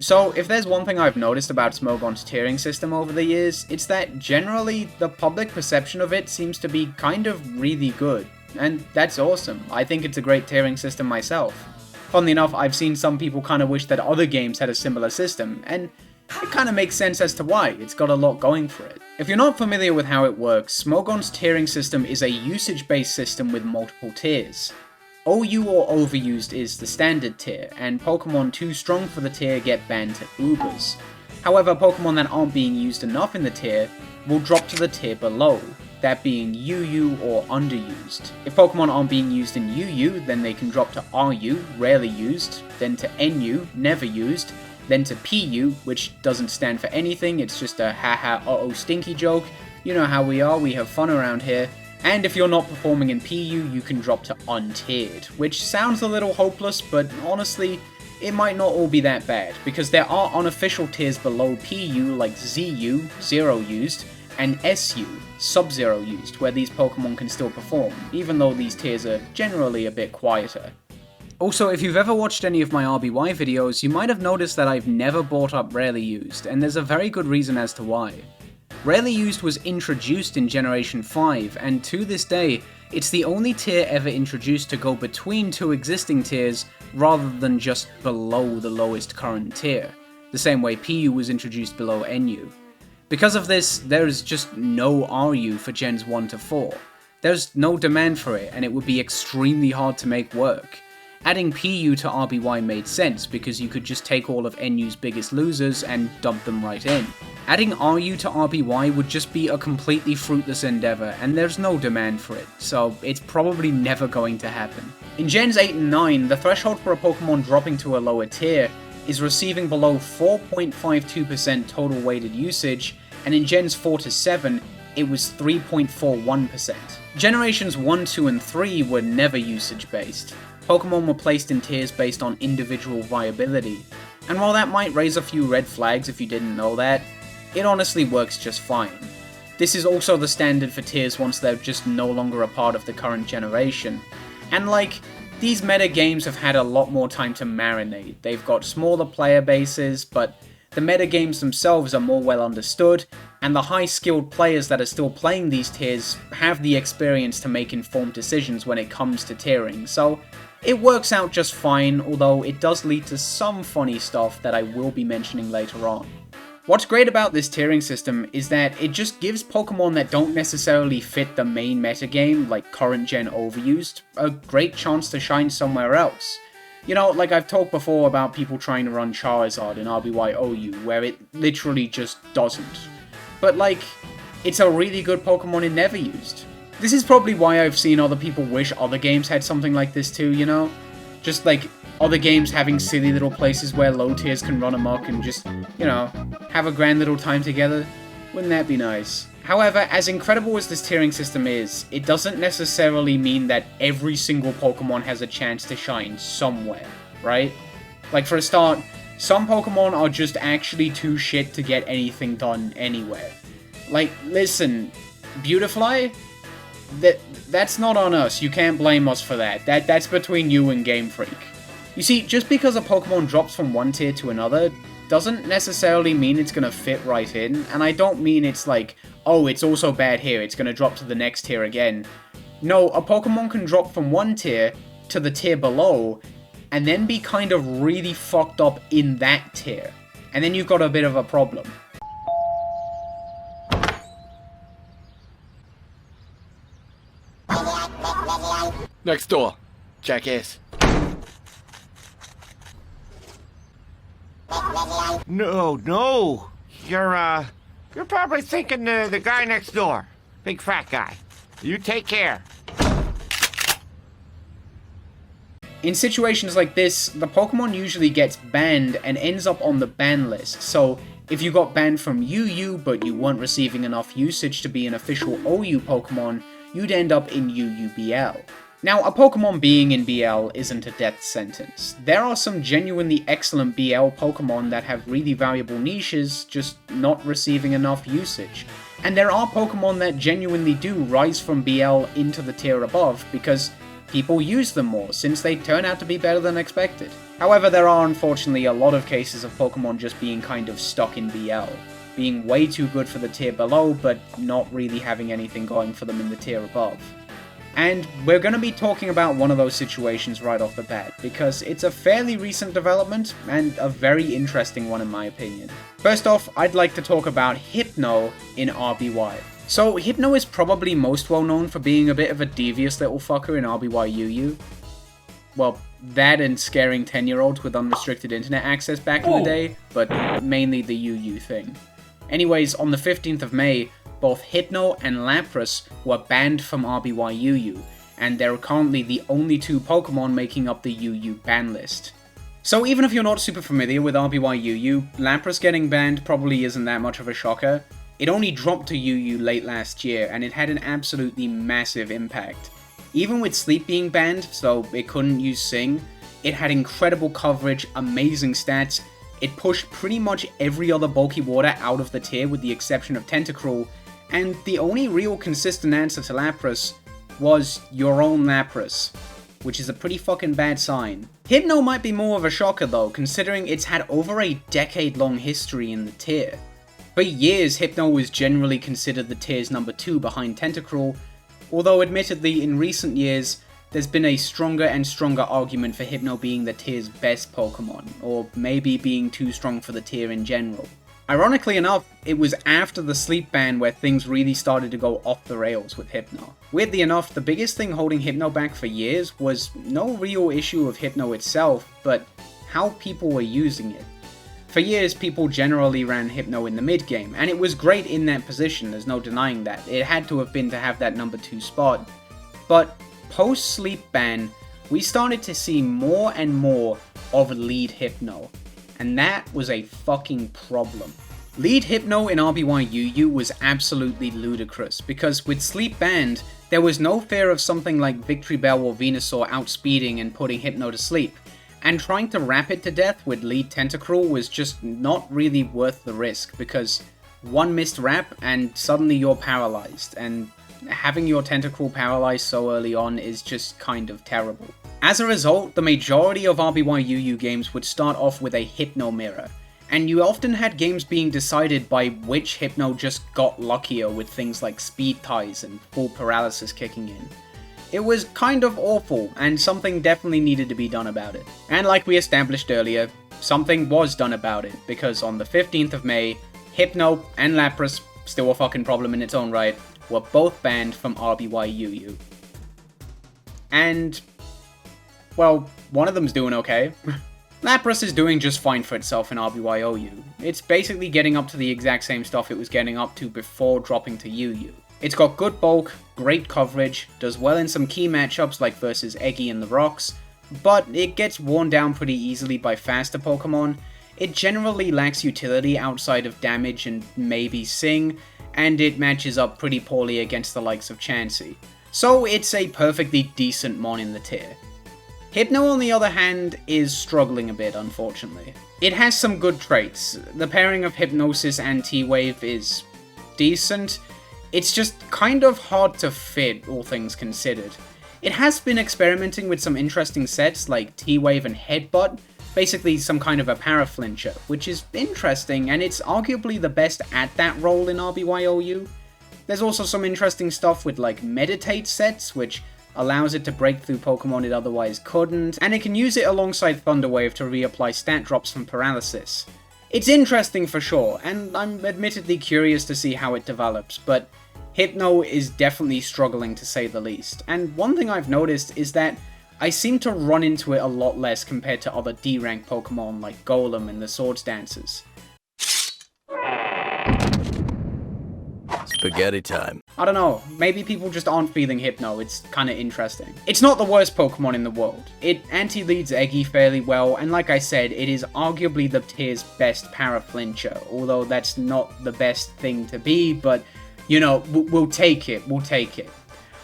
So, if there's one thing I've noticed about Smogon's tiering system over the years, it's that generally the public perception of it seems to be kind of really good. And that's awesome. I think it's a great tiering system myself. Funnily enough, I've seen some people kind of wish that other games had a similar system, and it kind of makes sense as to why. It's got a lot going for it. If you're not familiar with how it works, Smogon's tiering system is a usage-based system with multiple tiers. OU or overused is the standard tier, and Pokemon too strong for the tier get banned to Ubers. However, Pokemon that aren't being used enough in the tier will drop to the tier below, that being UU or underused. If Pokemon aren't being used in UU, then they can drop to RU, rarely used, then to NU, never used, then to PU, which doesn't stand for anything, it's just a haha uh-oh stinky joke. You know how we are, we have fun around here. And if you're not performing in PU, you can drop to untiered, which sounds a little hopeless, but honestly, it might not all be that bad, because there are unofficial tiers below PU like ZU, zero used, and SU, sub-zero used, where these Pokemon can still perform, even though these tiers are generally a bit quieter. Also, if you've ever watched any of my RBY videos, you might have noticed that I've never brought up Rarely Used, and there's a very good reason as to why. Rarely Used was introduced in Generation 5, and to this day, it's the only tier ever introduced to go between two existing tiers rather than just below the lowest current tier, the same way PU was introduced below NU. Because of this, there is just no RU for Gens 1 to 4. There's no demand for it, and it would be extremely hard to make work. Adding PU to RBY made sense because you could just take all of NU's biggest losers and dump them right in. Adding RU to RBY would just be a completely fruitless endeavour, and there's no demand for it, so it's probably never going to happen. In Gens 8 and 9, the threshold for a Pokemon dropping to a lower tier is receiving below 4.52% total weighted usage, and in Gens 4 to 7, it was 3.41%. Generations 1, 2, and 3 were never usage-based. Pokemon were placed in tiers based on individual viability, and while that might raise a few red flags if you didn't know that, it honestly works just fine. This is also the standard for tiers once they're just no longer a part of the current generation. And like, these meta games have had a lot more time to marinate. They've got smaller player bases, but the meta games themselves are more well understood, and the high-skilled players that are still playing these tiers have the experience to make informed decisions when it comes to tiering, so it works out just fine, although it does lead to some funny stuff that I will be mentioning later on. What's great about this tiering system is that it just gives Pokemon that don't necessarily fit the main metagame, like current gen overused, a great chance to shine somewhere else. You know, like I've talked before about people trying to run Charizard in RBY OU, where it literally just doesn't. But like, it's a really good Pokemon it never used. This is probably why I've seen other people wish other games had something like this too, you know? Just like, other games having silly little places where low tiers can run amok and just, you know, have a grand little time together. Wouldn't that be nice? However, as incredible as this tiering system is, it doesn't necessarily mean that every single Pokemon has a chance to shine somewhere, right? Like for a start, some Pokemon are just actually too shit to get anything done anywhere. Like, listen, Beautifly? That's not on us, you can't blame us for that. That's between you and Game Freak. You see, just because a Pokemon drops from one tier to another doesn't necessarily mean it's gonna fit right in, and I don't mean it's like, oh, it's also bad here, it's gonna drop to the next tier again. No, a Pokemon can drop from one tier to the tier below, and then be kind of really fucked up in that tier. And then you've got a bit of a problem. Next door, jackass. No. You're probably thinking the guy next door. Big fat guy. You take care. In situations like this, the Pokemon usually gets banned and ends up on the ban list, so if you got banned from UU but you weren't receiving enough usage to be an official OU Pokemon, you'd end up in UUBL. Now, a Pokemon being in BL isn't a death sentence. There are some genuinely excellent BL Pokemon that have really valuable niches, just not receiving enough usage. And there are Pokemon that genuinely do rise from BL into the tier above because people use them more, since they turn out to be better than expected. However, there are unfortunately a lot of cases of Pokemon just being kind of stuck in BL, being way too good for the tier below, but not really having anything going for them in the tier above. And we're going to be talking about one of those situations right off the bat, because it's a fairly recent development, and a very interesting one in my opinion. First off, I'd like to talk about Hypno in RBY. So, Hypno is probably most well known for being a bit of a devious little fucker in RBY UU. Well, that and scaring 10-year-olds with unrestricted internet access back in the day, but mainly the UU thing. Anyways, on the 15th of May, both Hypno and Lapras were banned from RBY UU, and they're currently the only two Pokemon making up the UU ban list. So even if you're not super familiar with RBY UU, Lapras getting banned probably isn't that much of a shocker. It only dropped to UU late last year, and it had an absolutely massive impact. Even with Sleep being banned, so it couldn't use Sing, it had incredible coverage, amazing stats, it pushed pretty much every other bulky water out of the tier with the exception of Tentacruel, and the only real consistent answer to Lapras was your own Lapras, which is a pretty fucking bad sign. Hypno might be more of a shocker though, considering it's had over a decade-long history in the tier. For years, Hypno was generally considered the tier's number 2 behind Tentacruel, although admittedly in recent years, there's been a stronger and stronger argument for Hypno being the tier's best Pokemon, or maybe being too strong for the tier in general. Ironically enough, it was after the Sleep ban where things really started to go off the rails with Hypno. Weirdly enough, the biggest thing holding Hypno back for years was no real issue of Hypno itself, but how people were using it. For years, people generally ran Hypno in the mid game, and it was great in that position, there's no denying that. It had to have been to have that number 2 spot. But post-Sleep ban, we started to see more and more of lead Hypno, and that was a fucking problem. Lead Hypno in RBY UU was absolutely ludicrous, because with Sleep banned, there was no fear of something like Victory Bell or Venusaur outspeeding and putting Hypno to sleep, and trying to wrap it to death with lead Tentacruel was just not really worth the risk, because one missed wrap and suddenly you're paralyzed, and having your Tentacruel paralyzed so early on is just kind of terrible. As a result, the majority of RBY UU games would start off with a Hypno mirror, and you often had games being decided by which Hypno just got luckier with things like speed ties and full paralysis kicking in. It was kind of awful, and something definitely needed to be done about it. And like we established earlier, something was done about it, because on the 15th of May, Hypno and Lapras, still a fucking problem in its own right, were both banned from RBY UU. And, well, one of them's doing okay. Lapras is doing just fine for itself in RBY OU. It's basically getting up to the exact same stuff it was getting up to before dropping to UU. It's got good bulk, great coverage, does well in some key matchups like versus Eggy and the Rocks, but it gets worn down pretty easily by faster Pokemon. It generally lacks utility outside of damage and maybe Sing, and it matches up pretty poorly against the likes of Chansey. So it's a perfectly decent mon in the tier. Hypno, on the other hand, is struggling a bit, unfortunately. It has some good traits. The pairing of Hypnosis and T-Wave is decent. It's just kind of hard to fit, all things considered. It has been experimenting with some interesting sets like T-Wave and Headbutt, basically some kind of a paraflincher, which is interesting, and it's arguably the best at that role in RBYOU. There's also some interesting stuff with like Meditate sets, which allows it to break through Pokemon it otherwise couldn't, and it can use it alongside Thunder Wave to reapply stat drops from Paralysis. It's interesting for sure, and I'm admittedly curious to see how it develops, but Hypno is definitely struggling to say the least, and one thing I've noticed is that I seem to run into it a lot less compared to other D-rank Pokemon like Golem and the Swords Dancers. Spaghetti time. I don't know, maybe people just aren't feeling Hypno, it's kinda interesting. It's not the worst Pokemon in the world. It anti-leads Eggy fairly well, and like I said, it is arguably the tier's best paraflincher, although that's not the best thing to be, but you know, we'll take it,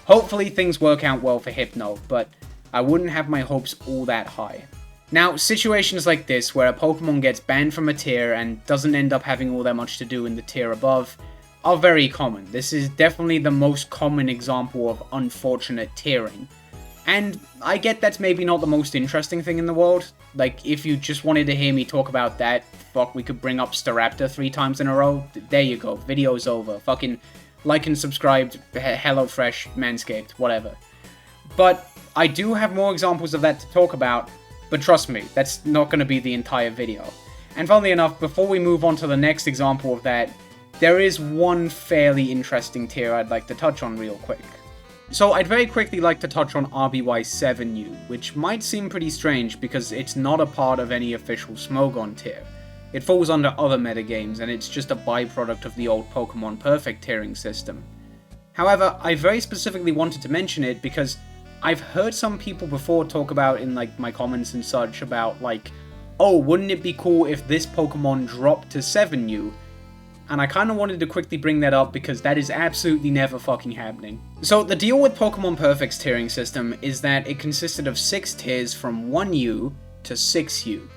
Hopefully things work out well for Hypno, but I wouldn't have my hopes all that high. Now, situations like this, where a Pokemon gets banned from a tier and doesn't end up having all that much to do in the tier above, are very common. This is definitely the most common example of unfortunate tiering. And I get that's maybe not the most interesting thing in the world. Like, if you just wanted to hear me talk about that, fuck, we could bring up Staraptor 3 times in a row. There you go, video's over. Fucking like and subscribe, HelloFresh, Manscaped, whatever. But I do have more examples of that to talk about, but trust me, that's not going to be the entire video. And funnily enough, before we move on to the next example of that, there is one fairly interesting tier I'd like to touch on real quick. So I'd very quickly like to touch on RBY7U, which might seem pretty strange because it's not a part of any official Smogon tier. It falls under other metagames, and it's just a byproduct of the old Pokemon Perfect tiering system. However, I very specifically wanted to mention it because I've heard some people before talk about in like my comments and such about like, oh, wouldn't it be cool if this Pokemon dropped to 7U? And I kind of wanted to quickly bring that up because that is absolutely never fucking happening. So the deal with Pokemon Perfect's tiering system is that it consisted of 6 tiers from 1U to 6U.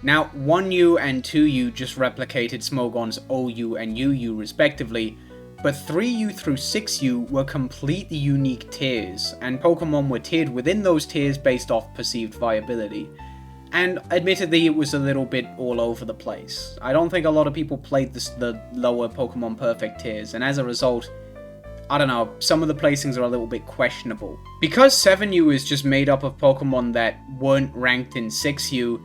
Now, 1U and 2U just replicated Smogon's OU and UU respectively, but 3U through 6U were completely unique tiers, and Pokemon were tiered within those tiers based off perceived viability. And admittedly, it was a little bit all over the place. I don't think a lot of people played the lower Pokemon Perfect tiers, and as a result, I don't know, some of the placings are a little bit questionable. Because 7U is just made up of Pokemon that weren't ranked in 6U,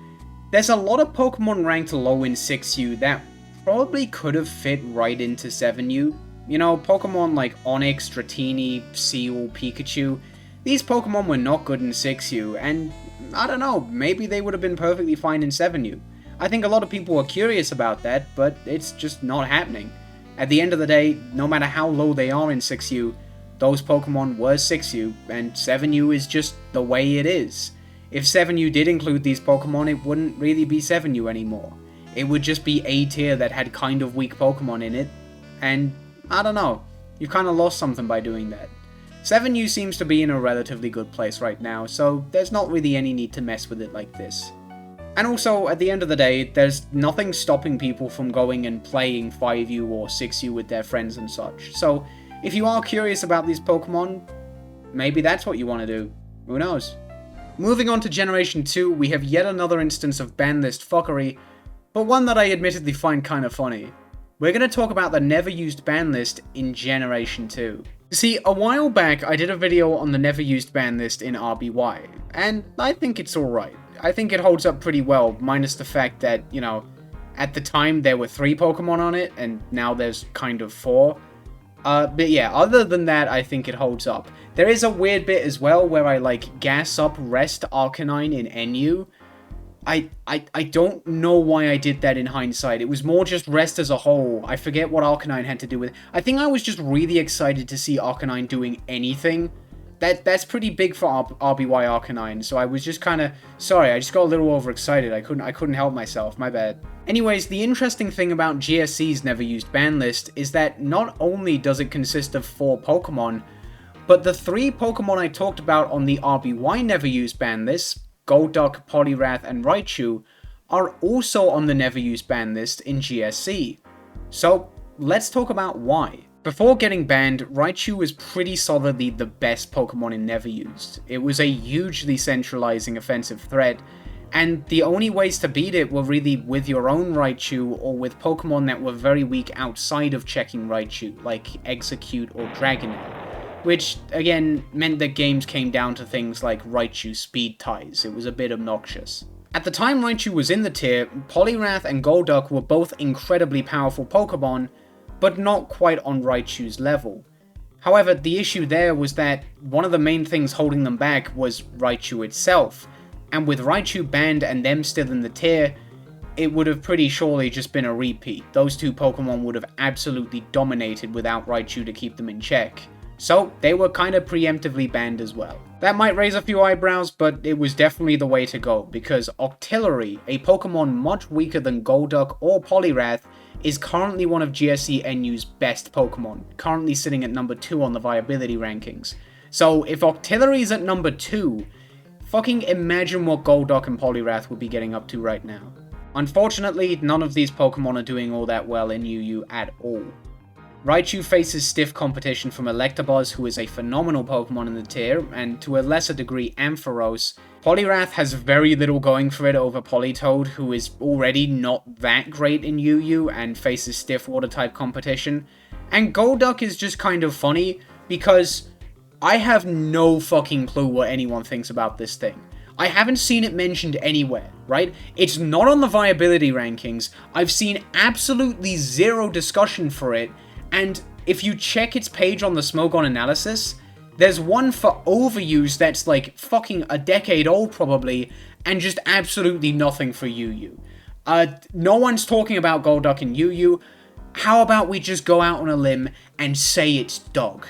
there's a lot of Pokemon ranked low in 6U that probably could have fit right into 7U. You know, Pokemon like Onix, Dratini, Seel, Pikachu, these Pokemon were not good in 6U, and I don't know, maybe they would have been perfectly fine in 7U. I think a lot of people are curious about that, but it's just not happening. At the end of the day, no matter how low they are in 6U, those Pokemon were 6U, and 7U is just the way it is. If 7U did include these Pokemon, it wouldn't really be 7U anymore. It would just be A tier that had kind of weak Pokemon in it, and I don't know, you've kind of lost something by doing that. 7U seems to be in a relatively good place right now, so there's not really any need to mess with it like this. And also, at the end of the day, there's nothing stopping people from going and playing 5U or 6U with their friends and such. So, if you are curious about these Pokemon, maybe that's what you want to do. Who knows? Moving on to Generation 2, we have yet another instance of ban list fuckery, but one that I admittedly find kind of funny. We're going to talk about the never used ban list in Generation 2. See, a while back I did a video on the never used ban list in RBY, and I think it's alright. I think it holds up pretty well, minus the fact that, you know, at the time there were 3 Pokemon on it, and now there's kind of 4. But yeah, other than that, I think it holds up. There is a weird bit as well where I, like, gas up Rest Arcanine in NU. I don't know why I did that in hindsight. It was more just Rest as a whole. I forget what Arcanine had to do with it. I think I was just really excited to see Arcanine doing anything. That's pretty big for RBY Arcanine, so I was just kind of... Sorry, I just got a little overexcited. I couldn't help myself, my bad. Anyways, the interesting thing about GSC's never used ban list is that not only does it consist of 4 Pokemon, but the 3 Pokemon I talked about on the RBY never used ban list, Golduck, Poliwrath, and Raichu, are also on the never used ban list in GSC. So, let's talk about why. Before getting banned, Raichu was pretty solidly the best Pokemon in never used. It was a hugely centralizing offensive threat, and the only ways to beat it were really with your own Raichu or with Pokemon that were very weak outside of checking Raichu, like Execute or Dragonair. Which, again, meant that games came down to things like Raichu speed ties. It was a bit obnoxious. At the time Raichu was in the tier, Poliwrath and Golduck were both incredibly powerful Pokemon, but not quite on Raichu's level. However, the issue there was that one of the main things holding them back was Raichu itself, and with Raichu banned and them still in the tier, it would have pretty surely just been a repeat. Those 2 Pokemon would have absolutely dominated without Raichu to keep them in check. So, they were kind of preemptively banned as well. That might raise a few eyebrows, but it was definitely the way to go, because Octillery, a Pokemon much weaker than Golduck or Poliwrath, is currently one of GSC NU's best Pokemon, currently sitting at number 2 on the viability rankings. So, if Octillery's at number 2, fucking imagine what Golduck and Poliwrath would be getting up to right now. Unfortunately, none of these Pokemon are doing all that well in UU at all. Raichu faces stiff competition from Electabuzz, who is a phenomenal Pokemon in the tier, and to a lesser degree Ampharos. Poliwrath has very little going for it over Politoed, who is already not that great in UU and faces stiff Water-type competition. And Golduck is just kind of funny, because I have no fucking clue what anyone thinks about this thing. I haven't seen it mentioned anywhere, right? It's not on the viability rankings. I've seen absolutely zero discussion for it, and if you check its page on the Smogon analysis, there's one for overuse that's like fucking a decade old probably, and just absolutely nothing for UU. No one's talking about Golduck in UU. How about we just go out on a limb and say it's dog?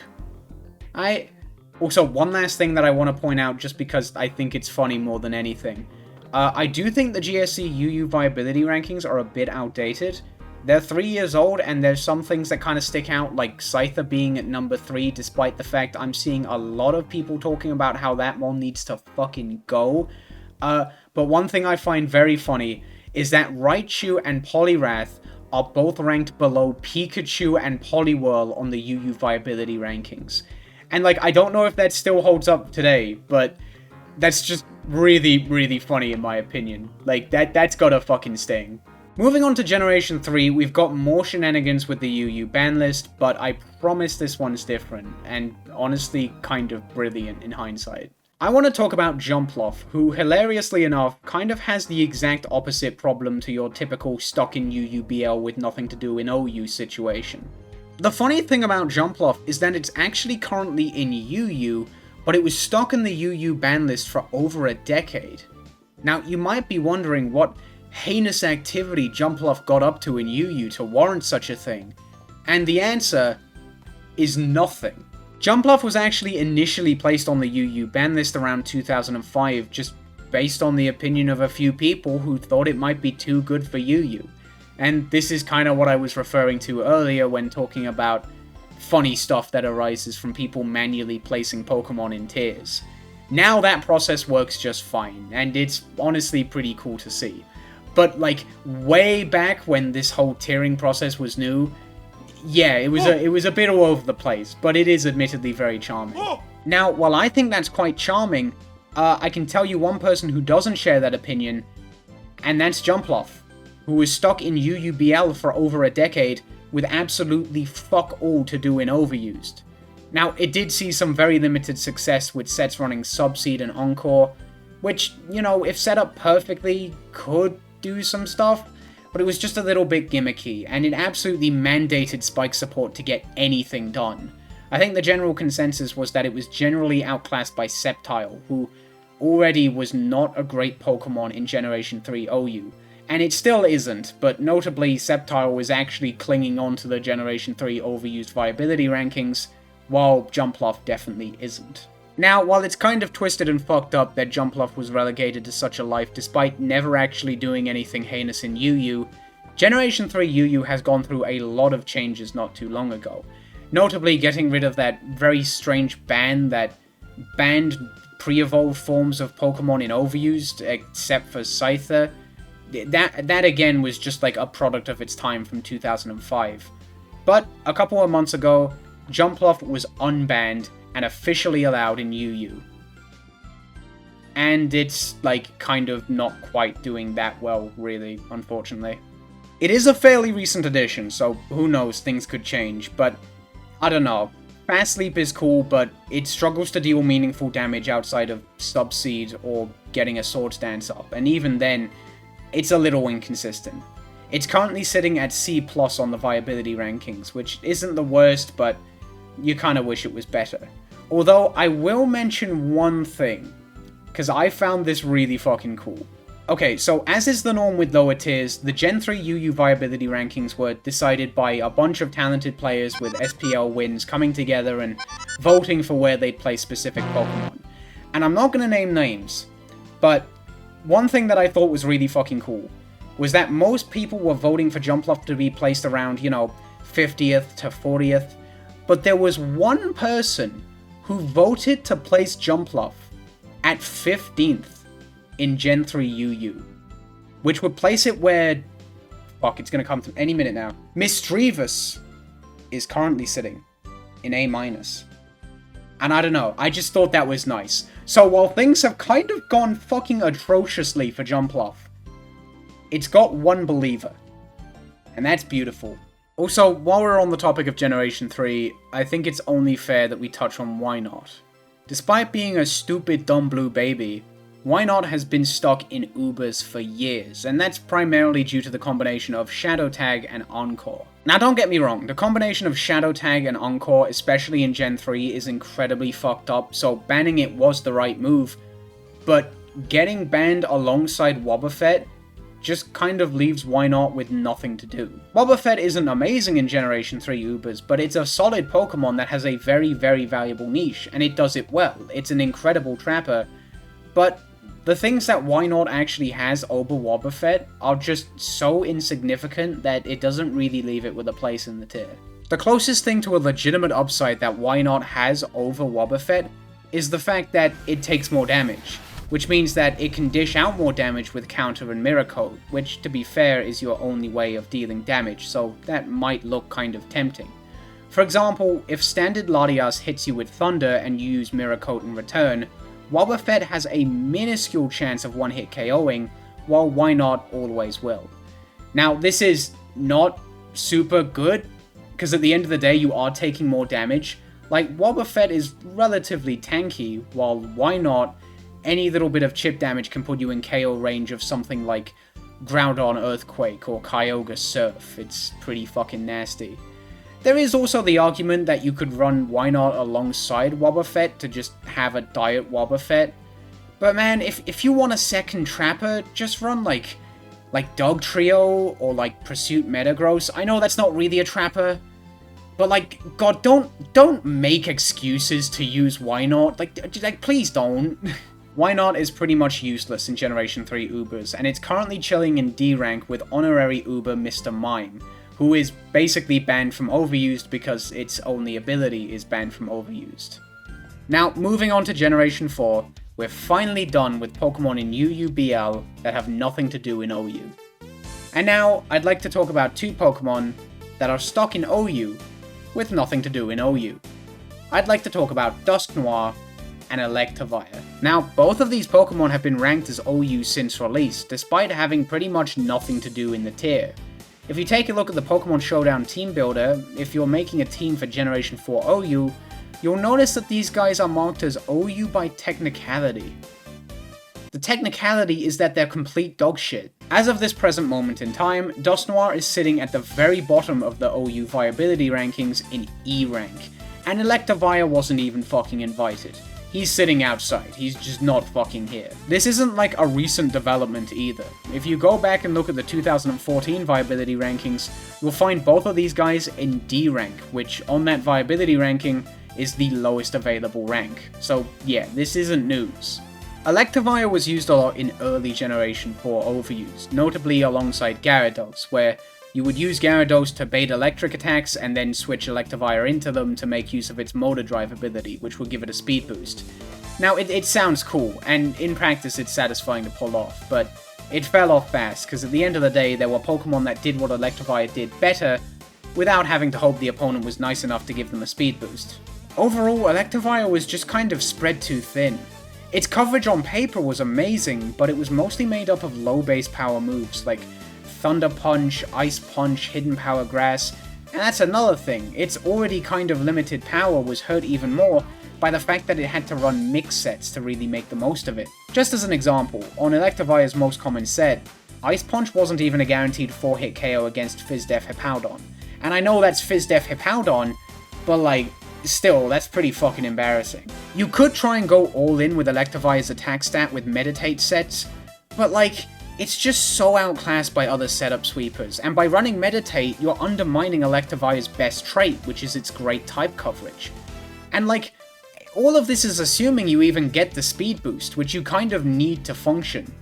Also, one last thing that I want to point out, just because I think it's funny more than anything. I do think the GSC UU viability rankings are a bit outdated. They're 3 years old, and there's some things that kind of stick out, like Scyther being at number 3, despite the fact I'm seeing a lot of people talking about how that one needs to fucking go. But one thing I find very funny is that Raichu and Poliwrath are both ranked below Pikachu and Poliwhirl on the UU viability rankings. And, like, I don't know if that still holds up today, but that's just really, really funny in my opinion. Like, that's gotta fucking sting. Moving on to Generation 3, we've got more shenanigans with the UU ban list, but I promise this one's different, and honestly kind of brilliant in hindsight. I want to talk about Jumpluff, who, hilariously enough, kind of has the exact opposite problem to your typical stuck in UUBL with nothing to do in OU situation. The funny thing about Jumpluff is that it's actually currently in UU, but it was stuck in the UU ban list for over a decade. Now, you might be wondering what heinous activity Jumpluff got up to in UU to warrant such a thing, and the answer is nothing. Jumpluff was actually initially placed on the UU ban list around 2005, just based on the opinion of a few people who thought it might be too good for UU. And this is kind of what I was referring to earlier when talking about funny stuff that arises from people manually placing Pokemon in tiers. Now that process works just fine, and it's honestly pretty cool to see. But like, way back when this whole tiering process was new, yeah, it was a bit all over the place, but it is admittedly very charming. Now, while I think that's quite charming, I can tell you one person who doesn't share that opinion, and that's Jumpluff, who was stuck in UUBL for over a decade with absolutely fuck all to do in Overused. Now, it did see some very limited success with sets running Subseed and Encore, which, you know, if set up perfectly, could do some stuff, but it was just a little bit gimmicky, and it absolutely mandated Spike support to get anything done. I think the general consensus was that it was generally outclassed by Sceptile, who already was not a great Pokemon in Generation 3 OU. And it still isn't, but notably Sceptile was actually clinging on to the Generation 3 overused viability rankings, while Jumpluff definitely isn't. Now, while it's kind of twisted and fucked up that Jumpluff was relegated to such a life despite never actually doing anything heinous in UU, Generation 3 UU has gone through a lot of changes not too long ago. Notably getting rid of that very strange ban that banned pre-evolved forms of Pokemon in Overused, except for Scyther. That again was just like a product of its time from 2005. But a couple of months ago, Jumpluff was unbanned and officially allowed in UU. And it's like kind of not quite doing that well, really, unfortunately. It is a fairly recent addition, so who knows, things could change, but I don't know. Fast Sleep is cool, but it struggles to deal meaningful damage outside of Subseed or getting a Swords Dance up, and even then, it's a little inconsistent. It's currently sitting at C+ on the viability rankings, which isn't the worst, but you kinda wish it was better. Although, I will mention one thing, because I found this really fucking cool. Okay, so as is the norm with lower tiers, the Gen 3 UU viability rankings were decided by a bunch of talented players with SPL wins coming together and voting for where they'd place specific Pokemon. And I'm not gonna name names, but one thing that I thought was really fucking cool was that most people were voting for Jumpluff to be placed around, 50th to 40th, but there was one person who voted to place Jumpluff at 15th in Gen 3 UU, which would place it where... fuck, it's gonna come to any minute now. Misdreavus is currently sitting in A-. And I don't know, I just thought that was nice. So while things have kind of gone fucking atrociously for Jumpluff, it's got one believer. And that's beautiful. Also, while we're on the topic of Generation 3, I think it's only fair that we touch on Why Not. Despite being a stupid dumb blue baby, Why Not has been stuck in Ubers for years, and that's primarily due to the combination of Shadow Tag and Encore. Now don't get me wrong, the combination of Shadow Tag and Encore, especially in Gen 3, is incredibly fucked up, so banning it was the right move, but getting banned alongside Wobbuffet just kind of leaves Why Not with nothing to do. Wobbuffet isn't amazing in Generation 3 Ubers, but it's a solid Pokemon that has a very, very valuable niche, and it does it well. It's an incredible trapper, but the things that Why Not actually has over Wobbuffet are just so insignificant that it doesn't really leave it with a place in the tier. The closest thing to a legitimate upside that Why Not has over Wobbuffet is the fact that it takes more damage, which means that it can dish out more damage with Counter and Mirror Coat, which, to be fair, is your only way of dealing damage, so that might look kind of tempting. For example, if Standard Latias hits you with Thunder and you use Mirror Coat in return, Wobbuffet has a minuscule chance of one-hit KOing, while Why Not always will. Now, this is not super good, because at the end of the day you are taking more damage. Like, Wobbuffet is relatively tanky, while Why Not, any little bit of chip damage can put you in KO range of something like Groudon Earthquake or Kyogre Surf. It's pretty fucking nasty. There is also the argument that you could run Why Not alongside Wobbuffet to just have a diet Wobbuffet. But man, if you want a second trapper, just run like Dog Trio or like Pursuit Metagross. I know that's not really a trapper, but like, God, don't make excuses to use Why Not. Like please don't. Why Not is pretty much useless in Generation 3 Ubers, and it's currently chilling in D rank with honorary Uber Mr. Mime, who is basically banned from Overused because its only ability is banned from Overused. Now, moving on to Generation 4, we're finally done with Pokemon in UUBL that have nothing to do in OU. And now, I'd like to talk about two Pokemon that are stuck in OU with nothing to do in OU. I'd like to talk about Dusknoir and Electivire. Now, both of these Pokemon have been ranked as OU since release, despite having pretty much nothing to do in the tier. If you take a look at the Pokemon Showdown team builder, if you're making a team for Generation 4 OU, you'll notice that these guys are marked as OU by technicality. The technicality is that they're complete dog shit. As of this present moment in time, Dusknoir is sitting at the very bottom of the OU viability rankings in E rank, and Electivire wasn't even fucking invited. He's sitting outside, he's just not fucking here. This isn't like a recent development either. If you go back and look at the 2014 viability rankings, you'll find both of these guys in D rank, which on that viability ranking is the lowest available rank. So yeah, this isn't news. Electivire was used a lot in early Generation 4 Overused, notably alongside Gyarados, where you would use Gyarados to bait electric attacks and then switch Electivire into them to make use of its Motor Drive ability, which would give it a speed boost. Now, it sounds cool, and in practice it's satisfying to pull off, but it fell off fast, because at the end of the day there were Pokemon that did what Electivire did better, without having to hope the opponent was nice enough to give them a speed boost. Overall, Electivire was just kind of spread too thin. Its coverage on paper was amazing, but it was mostly made up of low base power moves like Thunder Punch, Ice Punch, Hidden Power Grass, and that's another thing, its already kind of limited power was hurt even more by the fact that it had to run mix sets to really make the most of it. Just as an example, on Electivire's most common set, Ice Punch wasn't even a guaranteed 4-hit KO against Fizdef Hippowdon. And I know that's Fizdef Hippowdon, but like, still, that's pretty fucking embarrassing. You could try and go all in with Electivire's attack stat with Meditate sets, but like, it's just so outclassed by other setup sweepers, and by running Meditate, you're undermining Electivire's best trait, which is its great type coverage. And like, all of this is assuming you even get the speed boost, which you kind of need to function.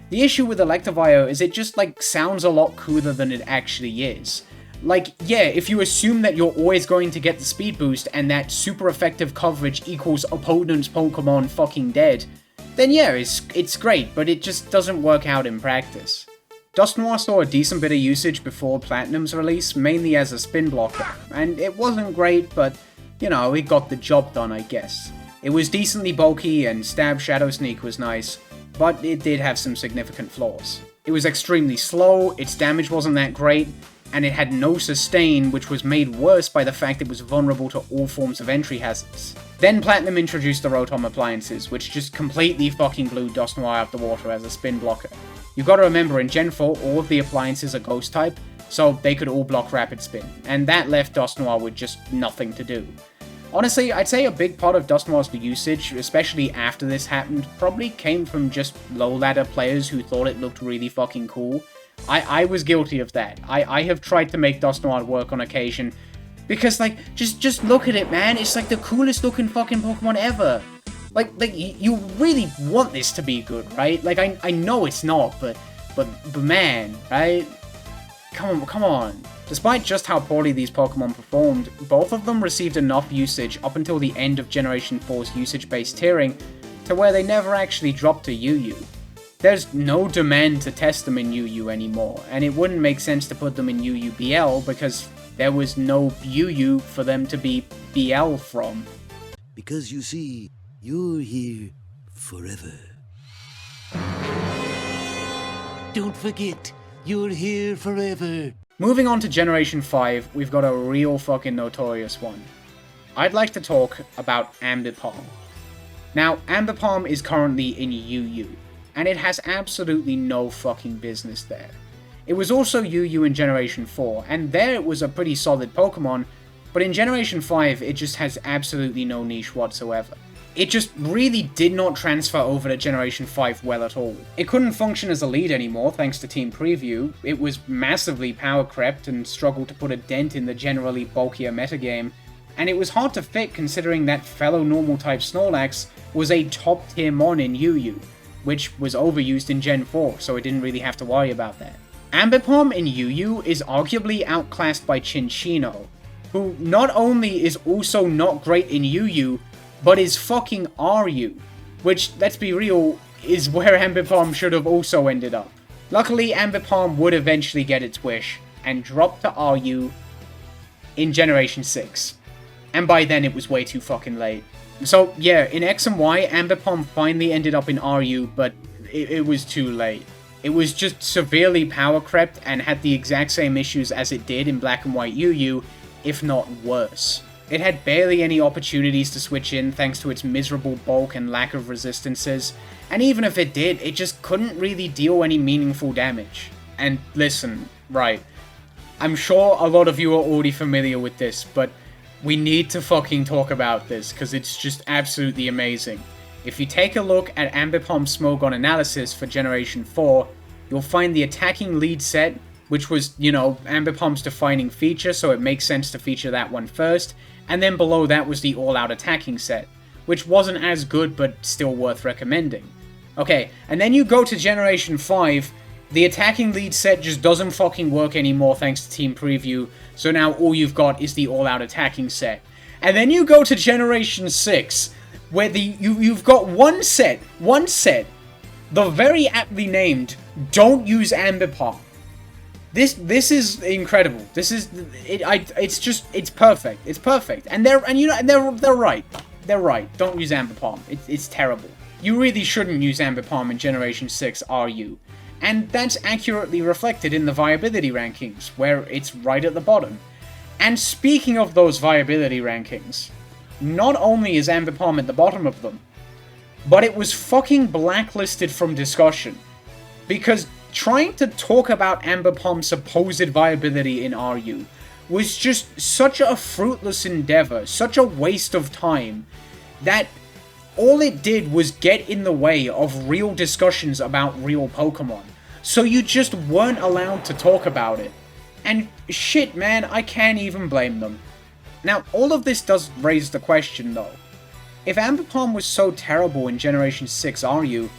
The issue with Electivire is it just like sounds a lot cooler than it actually is. Like, yeah, if you assume that you're always going to get the speed boost and that super effective coverage equals opponent's Pokemon fucking dead, then yeah, it's great, but it just doesn't work out in practice. Dusknoir saw a decent bit of usage before Platinum's release, mainly as a spin blocker, and it wasn't great, but, you know, it got the job done, I guess. It was decently bulky, and Stab Shadow Sneak was nice, but it did have some significant flaws. It was extremely slow, its damage wasn't that great, and it had no sustain, which was made worse by the fact it was vulnerable to all forms of entry hazards. Then Platinum introduced the Rotom appliances, which just completely fucking blew Dusknoir out the water as a spin blocker. You gotta remember, in Gen 4, all of the appliances are Ghost type, so they could all block Rapid Spin, and that left Dusknoir with just nothing to do. Honestly, I'd say a big part of Dusknoir's usage, especially after this happened, probably came from just low-ladder players who thought it looked really fucking cool. I was guilty of that. I have tried to make Dusknoir work on occasion, because, like, just look at it, man. It's like the coolest looking fucking Pokemon ever. Like you really want this to be good, right? Like, I know it's not, but man, right? Come on. Despite just how poorly these Pokemon performed, both of them received enough usage up until the end of Generation 4's usage-based tiering to where they never actually dropped to UU. There's no demand to test them in UU anymore, and it wouldn't make sense to put them in UU-BL because there was no UU for them to be BL from. Because you see, you're here forever. Don't forget, you're here forever. Moving on to Generation 5, we've got a real fucking notorious one. I'd like to talk about Ambipom. Now, Ambipom is currently in UU, and it has absolutely no fucking business there. It was also UU in Generation 4, and there it was a pretty solid Pokemon, but in Generation 5 it just has absolutely no niche whatsoever. It just really did not transfer over to Generation 5 well at all. It couldn't function as a lead anymore thanks to Team Preview, it was massively power crept and struggled to put a dent in the generally bulkier metagame, and it was hard to fit considering that fellow normal type Snorlax was a top tier mon in UU, which was overused in Gen 4, so it didn't really have to worry about that. Ambipom in UU is arguably outclassed by Chinchino, who not only is also not great in UU, but is fucking RU, which, let's be real, is where Ambipom should have also ended up. Luckily, Ambipom would eventually get its wish, and drop to RU in Generation 6. And by then it was way too fucking late. So yeah, in X and Y, Ambipom finally ended up in RU, but it was too late. It was just severely power crept and had the exact same issues as it did in Black and White UU, if not worse. It had barely any opportunities to switch in thanks to its miserable bulk and lack of resistances, and even if it did, it just couldn't really deal any meaningful damage. And listen, right, I'm sure a lot of you are already familiar with this, but we need to fucking talk about this, because it's just absolutely amazing. If you take a look at Ambipom's Smogon analysis for Generation 4, you'll find the attacking lead set, which was, you know, Ambipom's defining feature, so it makes sense to feature that one first, and then below that was the all-out attacking set, which wasn't as good but still worth recommending. Okay, and then you go to Generation 5, the attacking lead set just doesn't fucking work anymore thanks to Team Preview, so now all you've got is the all-out attacking set. And then you go to Generation 6, where you've got one set, the very aptly named, Don't Use Ambipom. This is incredible. It's perfect. It's perfect. And they're right. They're right. Don't use Ambipom. It's terrible. You really shouldn't use Ambipom in Generation 6 RU. And that's accurately reflected in the viability rankings, where it's right at the bottom. And speaking of those viability rankings, not only is Ambipom at the bottom of them, but it was fucking blacklisted from discussion. Because trying to talk about Ambipom's supposed viability in RU was just such a fruitless endeavor, such a waste of time, that all it did was get in the way of real discussions about real Pokemon. So you just weren't allowed to talk about it. And shit, man, I can't even blame them. Now, all of this does raise the question, though. If Ambipom was so terrible in Generation 6 RU,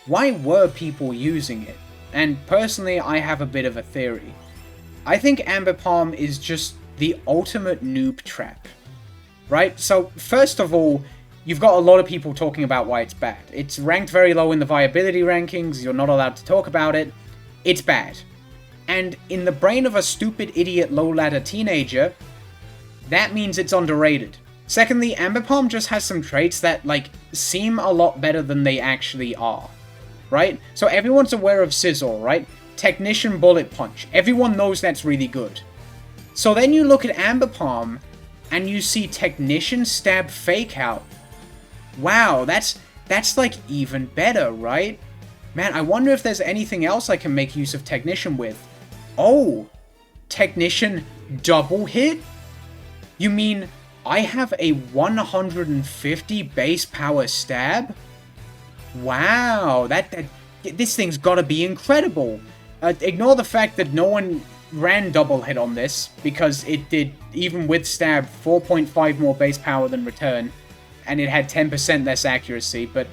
why were people using it? And personally, I have a bit of a theory. I think Ambipom is just the ultimate noob trap. Right? So, first of all, you've got a lot of people talking about why it's bad. It's ranked very low in the viability rankings, you're not allowed to talk about it. it's bad. And in the brain of a stupid idiot low-ladder teenager, that means it's underrated. Secondly, Ambipom just has some traits that, like, seem a lot better than they actually are, right? So everyone's aware of Sizzle, right? Technician Bullet Punch. Everyone knows that's really good. So then you look at Ambipom, and you see Technician Stab Fake Out. Wow, that's like even better, right? Man, I wonder if there's anything else I can make use of Technician with. Oh, Technician Double Hit? You mean I have a 150 base power stab? Wow, this thing's gotta be incredible. Ignore the fact that no one ran double hit on this, because it did, even with stab, 4.5 more base power than return, and it had 10% less accuracy, but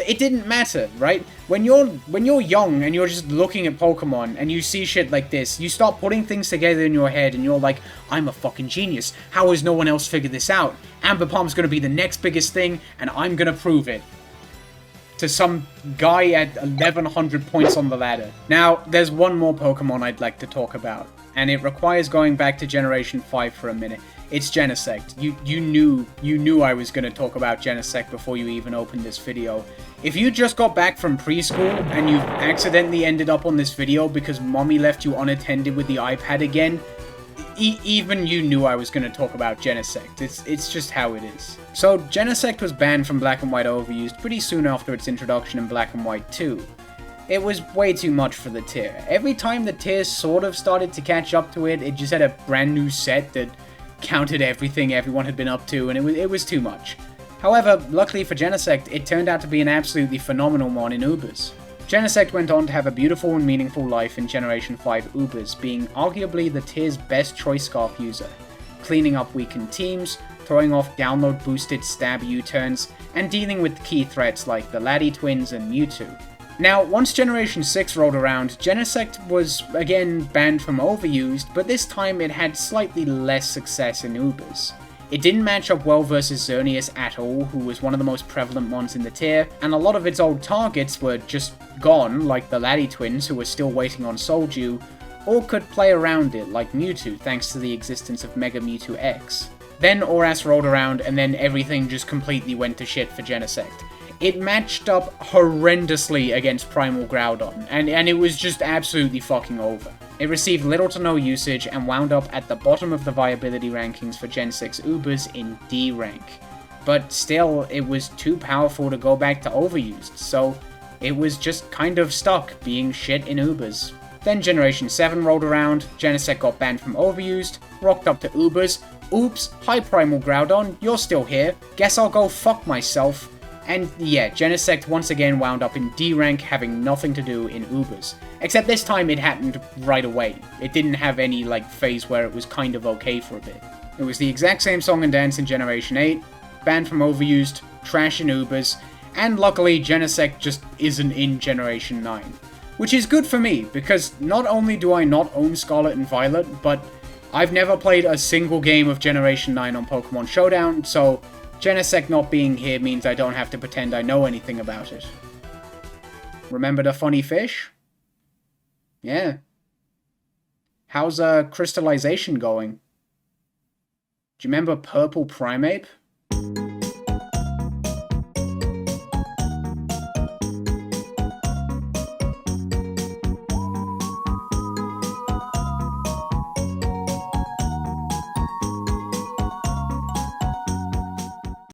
it didn't matter, right? When you're young and you're just looking at Pokemon and you see shit like this, you start putting things together in your head and you're like, I'm a fucking genius. How has no one else figured this out? Ambipom's gonna be the next biggest thing and I'm gonna prove it. To some guy at 1100 points on the ladder. Now, there's one more Pokemon I'd like to talk about, and it requires going back to Generation 5 for a minute. It's Genesect. You knew I was going to talk about Genesect before you even opened this video. If you just got back from preschool and you've accidentally ended up on this video because mommy left you unattended with the iPad again, even you knew I was going to talk about Genesect. It's just how it is. So, Genesect was banned from Black and White Overused pretty soon after its introduction in Black and White 2. It was way too much for the tier. Every time the tier sort of started to catch up to it, it just had a brand new set that counted everything everyone had been up to, and it was too much. However, luckily for Genesect, it turned out to be an absolutely phenomenal one in Ubers. Genesect went on to have a beautiful and meaningful life in Generation 5 Ubers, being arguably the tier's best Choice Scarf user, cleaning up weakened teams, throwing off download boosted stab U-turns, and dealing with key threats like the Laddie Twins and Mewtwo. Now, once Generation 6 rolled around, Genesect was again banned from Overused, but this time it had slightly less success in Ubers. It didn't match up well versus Xerneas at all, who was one of the most prevalent ones in the tier, and a lot of its old targets were just gone, like the Laddie Twins, who were still waiting on Soldew, or could play around it, like Mewtwo, thanks to the existence of Mega Mewtwo X. Then Oras rolled around, and then everything just completely went to shit for Genesect. It matched up horrendously against Primal Groudon, and it was just absolutely fucking over. It received little to no usage and wound up at the bottom of the viability rankings for Gen 6 Ubers in D rank. But still, it was too powerful to go back to Overused, so it was just kind of stuck being shit in Ubers. Then Generation 7 rolled around, Genesect got banned from Overused, rocked up to Ubers. Oops, hi Primal Groudon, you're still here, guess I'll go fuck myself. And yeah, Genesect once again wound up in D rank, having nothing to do in Ubers. Except this time it happened right away. It didn't have any phase where it was kind of okay for a bit. It was the exact same song and dance in Generation 8, banned from Overused, trash in Ubers, and luckily Genesect just isn't in Generation 9. Which is good for me, because not only do I not own Scarlet and Violet, but I've never played a single game of Generation 9 on Pokemon Showdown, so Genesect not being here means I don't have to pretend I know anything about it. Remember the funny fish? Yeah. How's crystallization going? Do you remember Purple Primeape?